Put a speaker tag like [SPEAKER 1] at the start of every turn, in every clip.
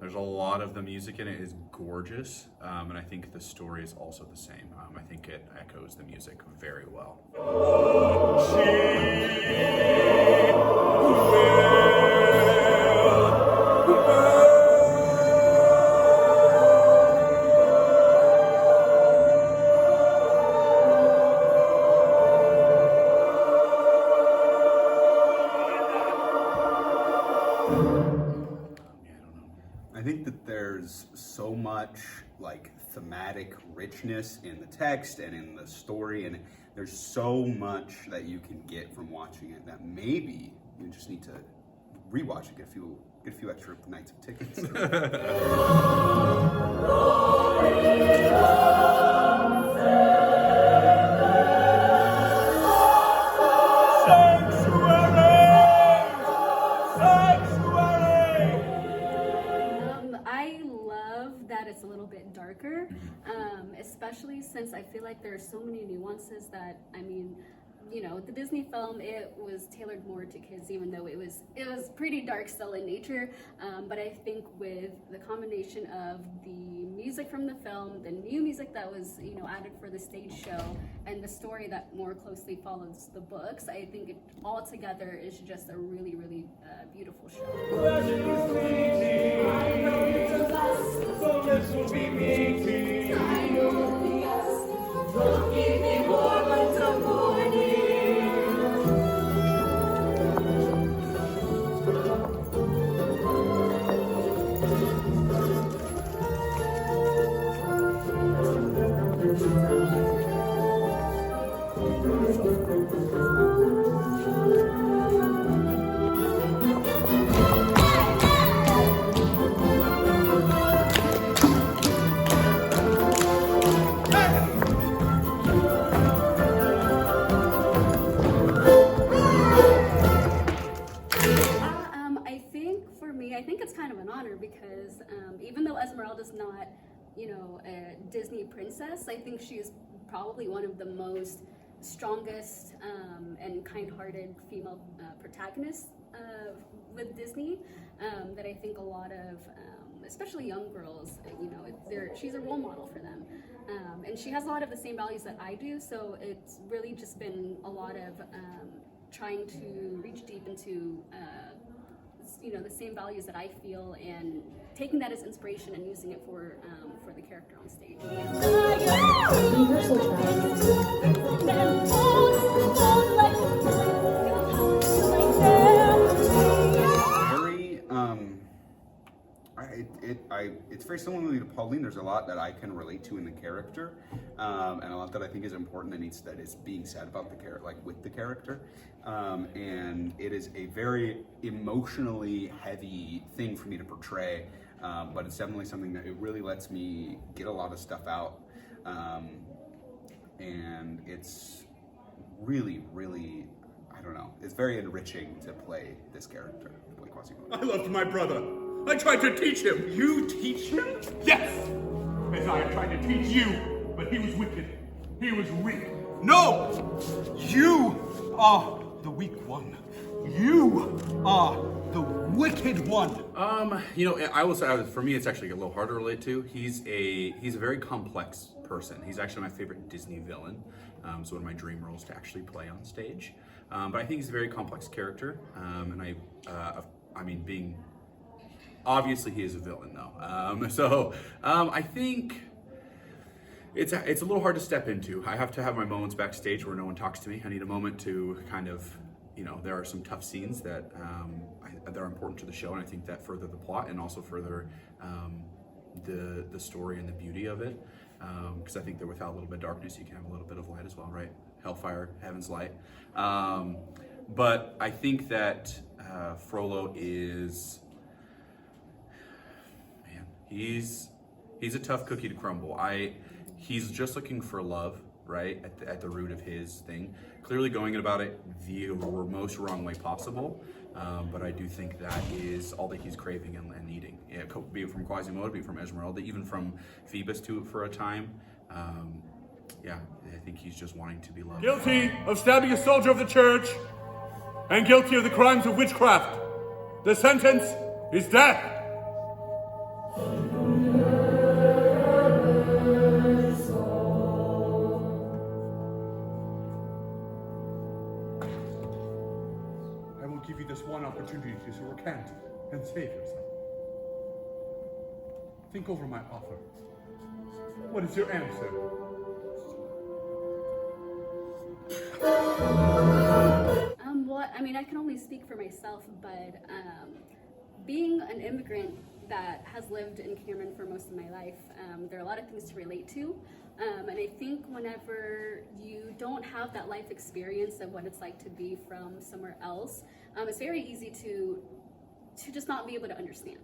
[SPEAKER 1] There's a lot of the music in it is gorgeous, and I think the story is also the same. I think it echoes the music very well.
[SPEAKER 2] I think that there's so much like thematic richness in the text and in the story, and there's so much that you can get from watching it that maybe you just need to rewatch it, get a few extra nights of tickets.
[SPEAKER 3] I love that it's a little bit darker, especially since I feel like there are so many nuances that, I mean, you know, the Disney film, it was tailored more to kids, even though it was pretty dark still in nature. But I think with the combination of the music from the film, the new music that was, you know, added for the stage show, and the story that more closely follows the books, I think it all together is just a really, really beautiful show.
[SPEAKER 4] So this will be meeting. I will be us. Don't keep me warm until morning.
[SPEAKER 3] I think it's kind of an honor because even though Esmeralda's not, you know, a Disney princess, I think she is probably one of the most strongest and kind-hearted female protagonists with Disney. That I think a lot of, especially young girls, you know, she's a role model for them. And she has a lot of the same values that I do, so it's really just been a lot of trying to reach deep into you know, the same values that I feel, and taking that as inspiration and using it for the character on stage.
[SPEAKER 2] It's very similarly to Pauline. There's a lot that I can relate to in the character, and a lot that I think is important that is being said about the character, like with the character. And it is a very emotionally heavy thing for me to portray, but it's definitely something that it really lets me get a lot of stuff out, and it's really, really, I don't know, it's very enriching to play this character, to play Quasimodo.
[SPEAKER 5] I loved my brother. I tried to teach him.
[SPEAKER 6] You teach him?
[SPEAKER 5] Yes! As I tried to teach you, but he was wicked. He was weak.
[SPEAKER 6] No! You are the weak one. You are the wicked one.
[SPEAKER 1] You know, I will say, for me, it's actually a little harder to relate to. He's a very complex person. He's actually my favorite Disney villain. So one of my dream roles to actually play on stage. But I think he's a very complex character. And I mean, being... Obviously, he is a villain, though. So I think it's a little hard to step into. I have to have my moments backstage where no one talks to me. I need a moment to kind of, you know, there are some tough scenes that that are important to the show, and I think that further the plot and also further the story and the beauty of it. Because I think that without a little bit of darkness, you can have a little bit of light as well, right? Hellfire, heaven's light. But I think that Frollo is... He's a tough cookie to crumble. He's just looking for love, right, at the root of his thing. Clearly going about it the most wrong way possible, but I do think that is all that he's craving and needing. Yeah, be it from Quasimodo, be it from Esmeralda, even from Phoebus for a time. Yeah, I think he's just wanting to be loved.
[SPEAKER 5] Guilty of stabbing a soldier of the church and guilty of the crimes of witchcraft. The sentence is death. give you this one opportunity to recant and save yourself. Think over my offer. What is your answer?
[SPEAKER 3] Well, I mean, I can only speak for myself, but being an immigrant that has lived in Cameron for most of my life, there are a lot of things to relate to. And I think whenever you don't have that life experience of what it's like to be from somewhere else, it's very easy to just not be able to understand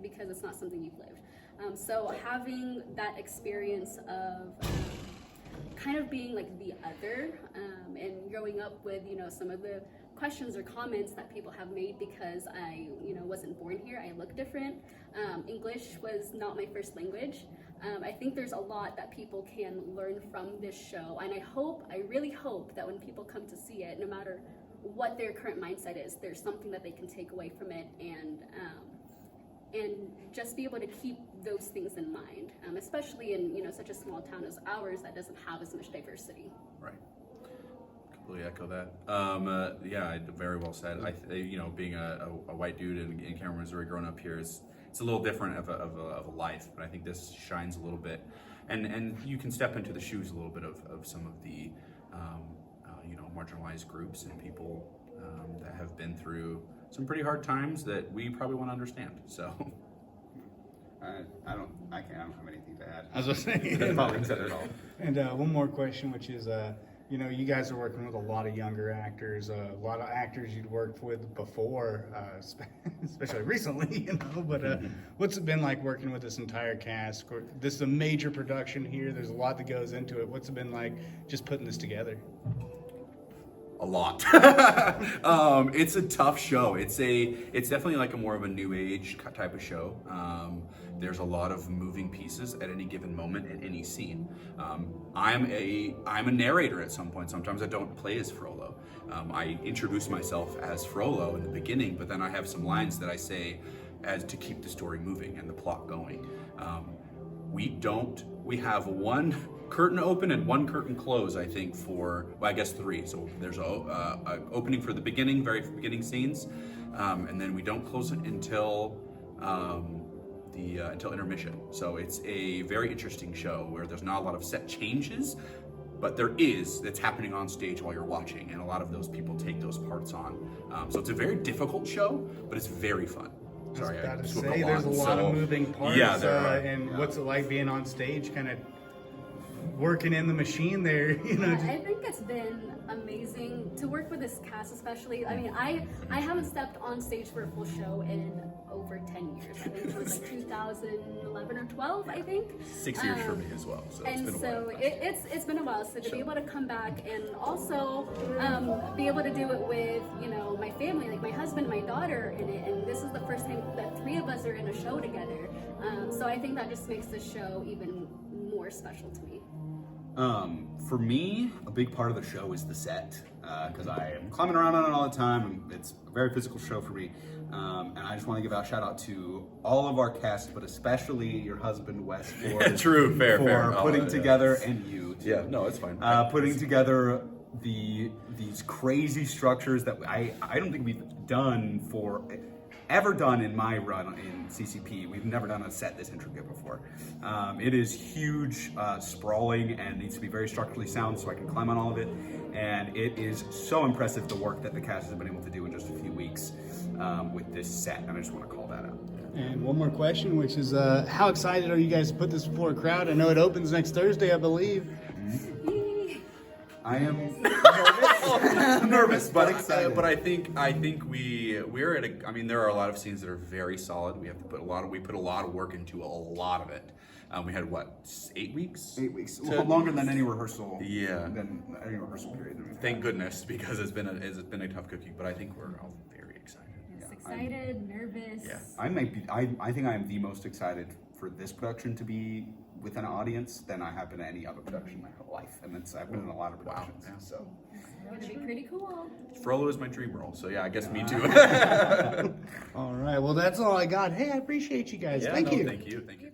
[SPEAKER 3] because it's not something you've lived. So having that experience of kind of being like the other and growing up with, you know, some of the questions or comments that people have made because I, you know, wasn't born here, I look different. English was not my first language. I think there's a lot that people can learn from this show, and I really hope that when people come to see it, no matter what their current mindset is, there's something that they can take away from it and just be able to keep those things in mind, especially in, you know, such a small town as ours that doesn't have as much diversity.
[SPEAKER 1] Right. Completely echo that. Yeah, very well said. You know, being a white dude in Cameron, Missouri, growing up here, it's a little different of a life, but I think this shines a little bit, and you can step into the shoes a little bit of some of the you know, marginalized groups and people that have been through some pretty hard times that we probably want to understand. So
[SPEAKER 2] I don't have anything to add.
[SPEAKER 7] I was just saying.
[SPEAKER 2] Probably said it all.
[SPEAKER 7] And one more question, which is, you know, you guys are working with a lot of younger actors, a lot of actors you'd worked with before, especially recently, you know, but what's it been like working with this entire cast? This is a major production here. There's a lot that goes into it. What's it been like just putting this together?
[SPEAKER 1] A lot. It's a tough show. It's definitely like a more of a new age type of show. There's a lot of moving pieces at any given moment in any scene. I'm a narrator at some point. Sometimes I don't play as Frollo. I introduce myself as Frollo in the beginning, but then I have some lines that I say as to keep the story moving and the plot going. We have one curtain open and one curtain close, I think, for, well, I guess 3. So there's a opening for the very beginning scenes, and then we don't close it until intermission. So it's a very interesting show where there's not a lot of set changes, but that's happening on stage while you're watching, and a lot of those people take those parts on. So it's a very difficult show, but it's very fun. Sorry,
[SPEAKER 7] I was about to
[SPEAKER 1] spoke
[SPEAKER 7] say, there's a lot of moving parts.
[SPEAKER 1] Yeah, there are.
[SPEAKER 7] And what's it like being on stage, kind of working in the machine there, you know?
[SPEAKER 3] I think it's been amazing to work with this cast, especially. I mean, I haven't stepped on stage for a full show in over 10 years. I think it was like 2011 or 12, I think.
[SPEAKER 1] 6 years for me as well. So it's been a while.
[SPEAKER 3] It's been a while. So to be able to come back and also be able to do it with, you know, my family, like my husband, my daughter in it, and this is the first time that 3 of us are in a show together. So I think that just makes this show even more special to me.
[SPEAKER 2] For me, a big part of the show is the set, because I am climbing around on it all the time. It's a very physical show for me, and I just want to give a shout out to all of our cast, but especially your husband Wes for
[SPEAKER 1] fair.
[SPEAKER 2] putting together, and you too.
[SPEAKER 1] Yeah, no, it's fine.
[SPEAKER 2] Putting together these crazy structures that I don't think we've ever done in my run in CCP. We've never done a set this intricate before. It is huge, sprawling, and needs to be very structurally sound so I can climb on all of it. And it is so impressive the work that the cast has been able to do in just a few weeks with this set, and I just want to call that out.
[SPEAKER 7] And one more question, which is, how excited are you guys to put this before a crowd? I know it opens next Thursday, I believe.
[SPEAKER 2] I am nervous, but excited.
[SPEAKER 1] But I think we're at a. I mean, there are a lot of scenes that are very solid. We put a lot of work into a lot of it. We had 8 weeks?
[SPEAKER 2] 8 weeks, longer than any rehearsal.
[SPEAKER 1] Yeah.
[SPEAKER 2] Than any rehearsal period. That we've had.
[SPEAKER 1] Thank goodness, because it's been a tough cookie. But I think we're all very excited.
[SPEAKER 3] Yes, excited, nervous.
[SPEAKER 1] Yeah.
[SPEAKER 2] I think I am the most excited for this production to be with an audience than I have been at any other production in my whole life, and I've been in a lot of productions.
[SPEAKER 1] Wow.
[SPEAKER 2] So
[SPEAKER 3] It's gonna be pretty cool.
[SPEAKER 1] Frollo is my dream role, so yeah, I guess me too.
[SPEAKER 7] All right, well, that's all I got. Hey, I appreciate you guys. Thank you.
[SPEAKER 1] Thank you.